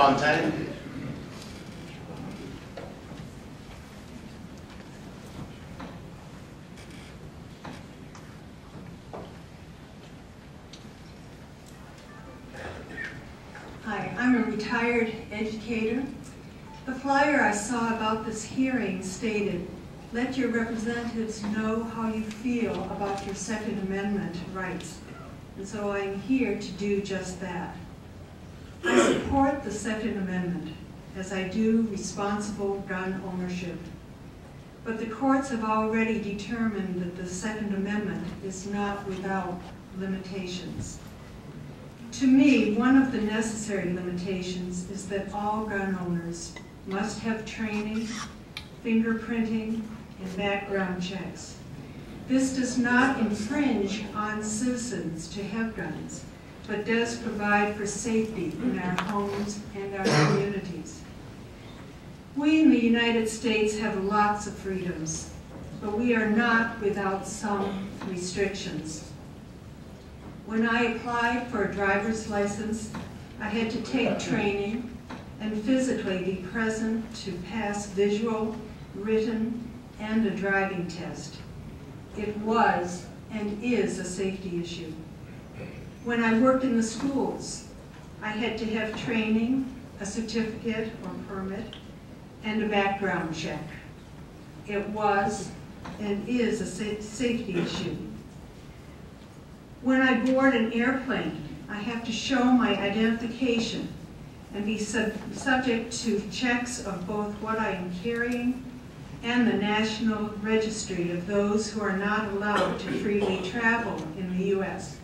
S115. Hi, I'm a retired educator. The flyer I saw about this hearing stated, "Let your representatives know how you feel about your Second Amendment rights." And so I'm here to do just that. I support the Second Amendment, as I do responsible gun ownership. But the courts have already determined that the Second Amendment is not without limitations. To me, one of the necessary limitations is that all gun owners must have training, fingerprinting, and background checks. This does not infringe on citizens to have guns, but does provide for safety in our homes and our communities. We in the United States have lots of freedoms, but we are not without some restrictions. When I applied for a driver's license, I had to take training and physically be present to pass visual, written, and a driving test. It was and is a safety issue. When I worked in the schools, I had to have training, a certificate or permit, and a background check. It was and is a safety issue. When I board an airplane, I have to show my identification and be subject to checks of both what I am carrying and the National Registry of those who are not allowed to freely travel in the U.S.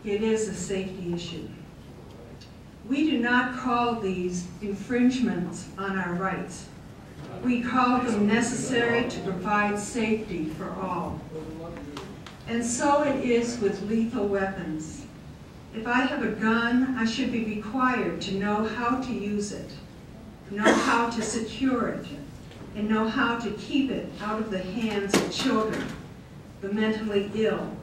It is a safety issue. We do not call these infringements on our rights. We call them necessary to provide safety for all. And so it is with lethal weapons. If I have a gun, I should be required to know how to use it, know how to secure it, and know how to keep it out of the hands of children, the mentally ill,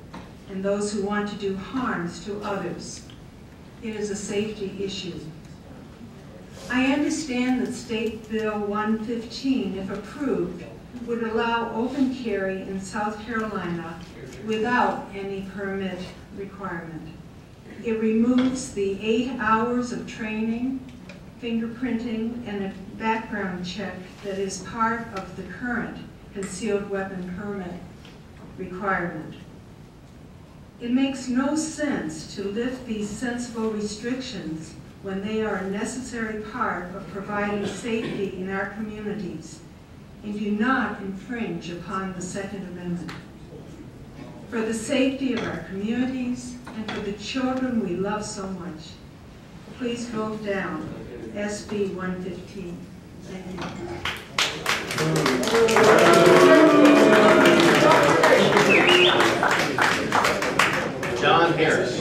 and those who want to do harms to others. It is a safety issue. I understand that State Bill 115, if approved, would allow open carry in South Carolina without any permit requirement. It removes the 8 hours of training, fingerprinting, and a background check that is part of the current concealed weapon permit requirement. It makes no sense to lift these sensible restrictions when they are a necessary part of providing safety in our communities and do not infringe upon the Second Amendment. For the safety of our communities and for the children we love so much, please vote down SB 115. Thank you. John Harris.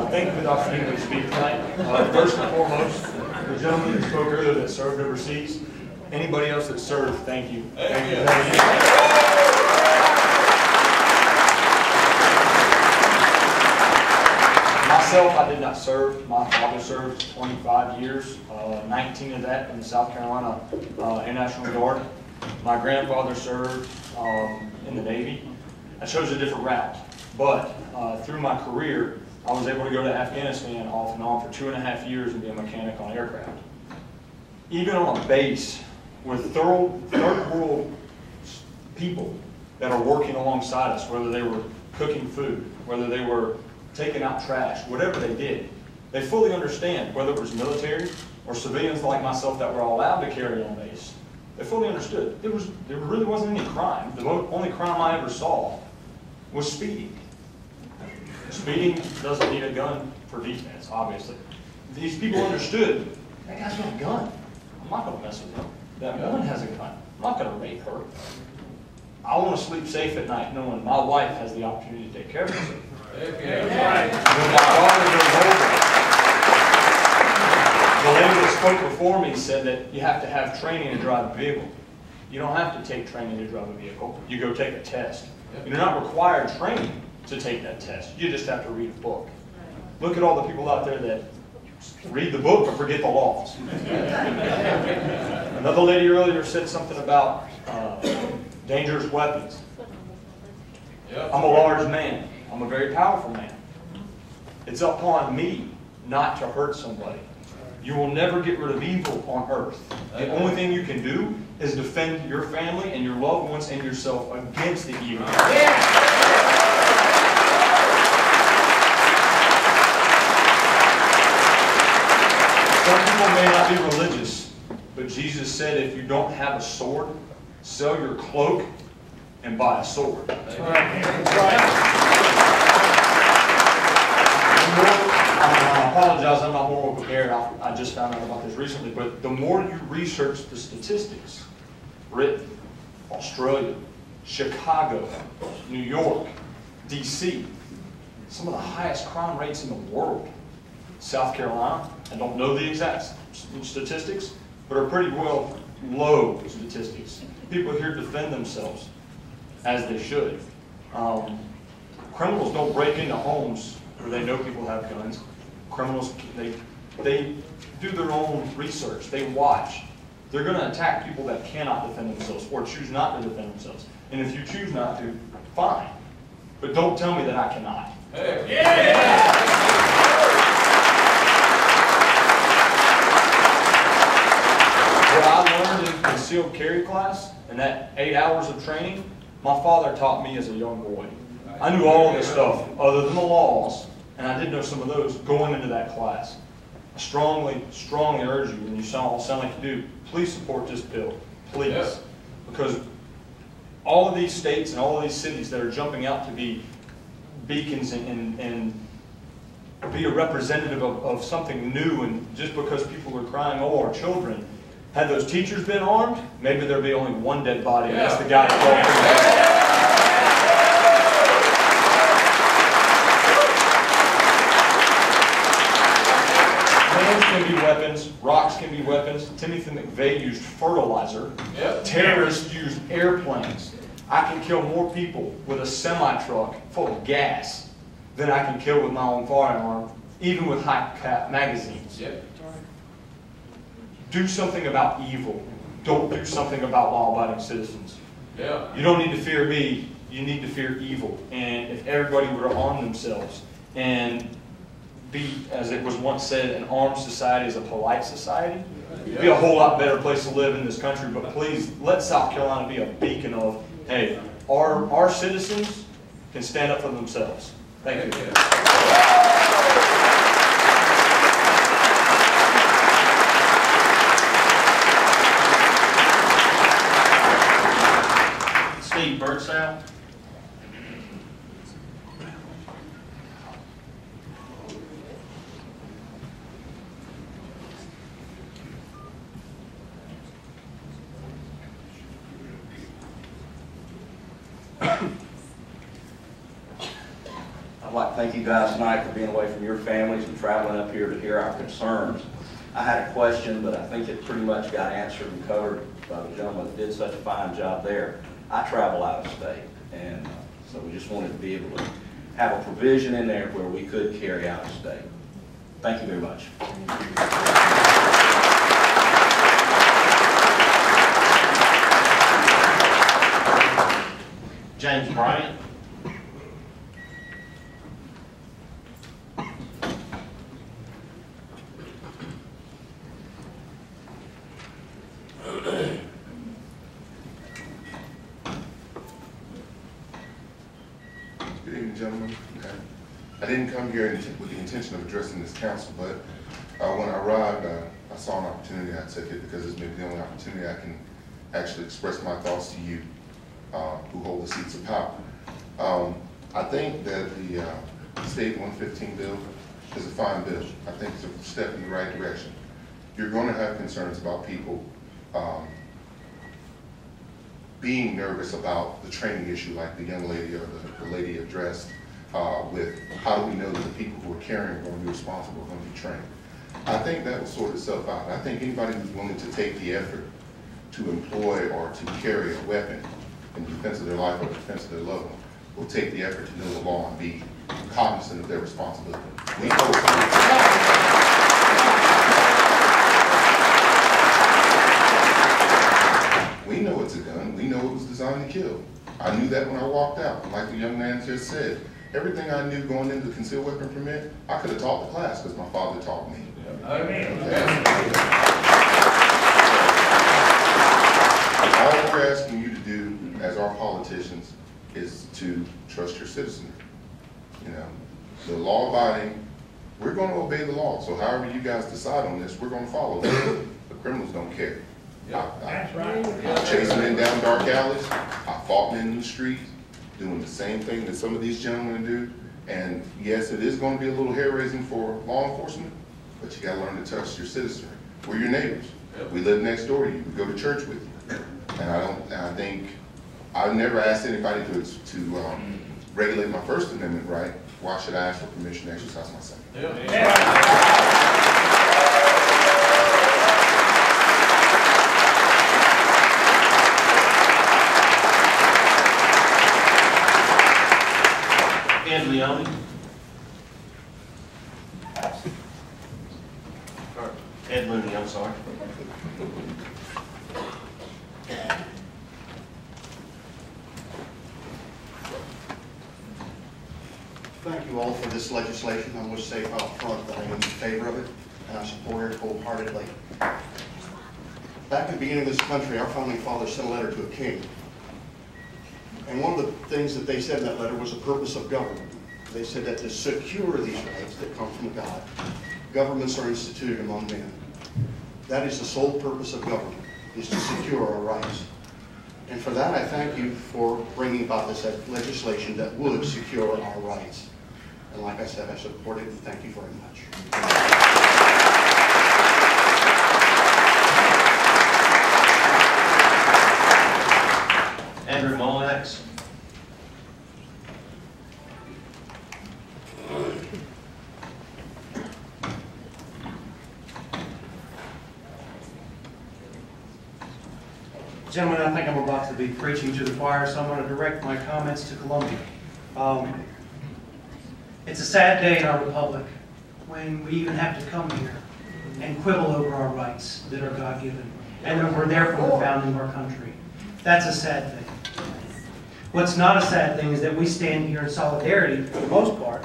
Thank you for the opportunity to speak tonight. First and foremost, the gentleman who spoke earlier that served overseas, anybody else that served, thank you. Thank you. Myself, I did not serve. My father served 25 years, 19 of that in the South Carolina Air National Guard. My grandfather served in the Navy. I chose a different route, but through my career, I was able to go to Afghanistan off and on for 2.5 years and be a mechanic on aircraft. Even on a base with third world people that are working alongside us, whether they were cooking food, whether they were taking out trash, whatever they did, they fully understand, whether it was military or civilians like myself that were allowed to carry on base. They fully understood. There really wasn't any crime. The only crime I ever saw was speeding. Speeding doesn't need a gun for defense, obviously. These people understood, that guy's got a gun. I'm not going to mess with him. That woman has a gun. I'm not going to rape her. I want to sleep safe at night knowing my wife has the opportunity to take care of herself. When my daughter goes older, the lady that spoke before me said that you have to have training to drive a vehicle. You don't have to take training to drive a vehicle. You go take a test. You're not required training to take that test. You just have to read a book. Look at all the people out there that read the book but forget the laws. Another lady earlier said something about dangerous weapons. I'm a large man. I'm a very powerful man. It's upon me not to hurt somebody. You will never get rid of evil on earth. The only thing you can do is defend your family and your loved ones and yourself against the evil. Some people may not be religious, but Jesus said if you don't have a sword, sell your cloak and buy a sword. That's right. I apologize, I'm not more prepared. I just found out about this recently, but the more you research the statistics, Britain, Australia, Chicago, New York, DC, some of the highest crime rates in the world. South Carolina, I don't know the exact statistics, but are pretty well low statistics. People here defend themselves as they should. Criminals don't break into homes where they know people have guns. Criminals, they do their own research. They watch. They're going to attack people that cannot defend themselves or choose not to defend themselves. And if you choose not to, fine. But don't tell me that I cannot. What I learned in concealed carry class and that 8 hours of training, my father taught me as a young boy. I knew all of this stuff other than the laws, and I did know some of those going into that class. I strongly, strongly urge you, when you sound like you do, please support this bill. Please. Yeah. Because all of these states and all of these cities that are jumping out to be beacons and be a representative of something new, and just because people are crying, oh, our children, had those teachers been armed, maybe there'd be only one dead body, and that's the guy that can be weapons, rocks can be weapons. Timothy McVeigh used fertilizer. Terrorists used airplanes. I can kill more people with a semi-truck full of gas than I can kill with my own firearm, even with high-cap magazines. Do something about evil. Don't do something about law-abiding citizens. You don't need to fear me. You need to fear evil. And if everybody were to arm themselves and be, as it was once said, an armed society is a polite society, it'd be a whole lot better place to live in this country. But please, let South Carolina be a beacon of, hey, our citizens can stand up for themselves. Thank you. Steve Birdsall. I'd like to thank you guys tonight for being away from your families and traveling up here to hear our concerns. I had a question, but I think it pretty much got answered and covered by the gentleman that did such a fine job there. I travel out of state, and so we just wanted to be able to have a provision in there where we could carry out of state. Thank you very much. James Bryant. Good evening, gentlemen. I didn't come here with the intention of addressing this council, but when I arrived, I saw an opportunity. I took it because it's maybe the only opportunity I can actually express my thoughts to you who hold the seats of power. I think that the State 115 bill is a fine bill. I think it's a step in the right direction. You're going to have concerns about people being nervous about the training issue, like the young lady or the lady addressed with how do we know that the people who are carrying are going to be responsible, are going to be trained. I think that will sort itself out. I think anybody who's willing to take the effort to employ or to carry a weapon in defense of their life or defense of their loved one will take the effort to know the law and be cognizant of their responsibility. We know it's a gun. We know it was designed to kill. I knew that when I walked out. And like the young man just said, everything I knew going into the concealed weapon permit, I could have taught the class because my father taught me. All we're asking you to do as our politicians is to trust your citizenry. You know, the law-abiding, we're going to obey the law. So however you guys decide on this, we're going to follow it. The criminals don't care. That's right. I chased men down dark alleys. I fought men in the street, doing the same thing that some of these gentlemen do. And yes, it is going to be a little hair-raising for law enforcement, but you got to learn to trust your citizenry. We're your neighbors. We live next door to you. We go to church with you. And I think I've never asked anybody to regulate my First Amendment right. Why should I ask for permission to exercise my second? Ed Leone. Ed Looney, I'm sorry. Thank you all for this legislation. I must say up front that I am in favor of it, and I support it wholeheartedly. Back at the beginning of this country, our founding fathers sent a letter to a king. And one of the things that they said in that letter was the purpose of government. They said that to secure these rights that come from God, governments are instituted among men. That is the sole purpose of government, is to secure our rights. And for that, I thank you for bringing about this legislation that would secure our rights. And like I said, I support it, and thank you very much. Andrew Molax. Gentlemen, I think I'm about to be preaching to the choir, so I'm going to direct my comments to Columbia. It's a sad day in our republic when we even have to come here and quibble over our rights that are God-given and that were there from the founding of our country. That's a sad thing. What's not a sad thing is that we stand here in solidarity, for the most part,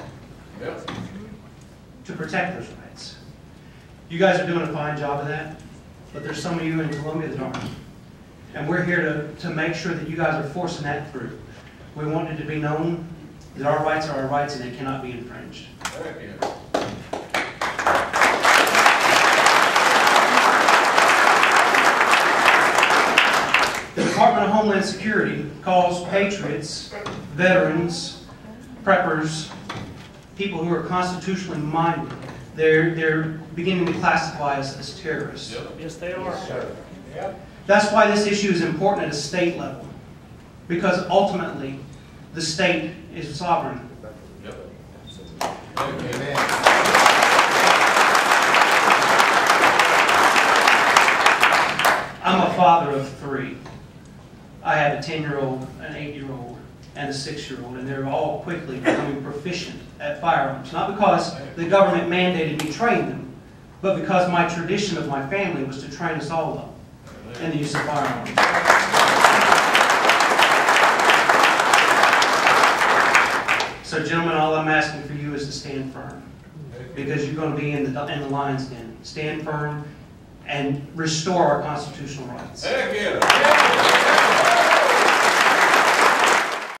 to protect those rights. You guys are doing a fine job of that, but there's some of you in Columbia that aren't. And we're here to make sure that you guys are forcing that through. We want it to be known that our rights are our rights and they cannot be infringed. The Department of Homeland Security calls patriots, veterans, preppers, people who are constitutionally minded. They're beginning to classify us as terrorists. Yes, they are. Yes, sir. Yep. That's why this issue is important at a state level, because ultimately the state is sovereign. Yep. Amen. I'm a father of 3. I have a 10-year-old, an 8-year-old, and a 6-year-old, and they're all quickly becoming proficient at firearms. Not because the government mandated me train them, but because my tradition of my family was to train us all up in the use of firearms. So, gentlemen, all I'm asking for you is to stand firm, because you're going to be in the lion's den. Stand firm and restore our constitutional rights. Heck yeah.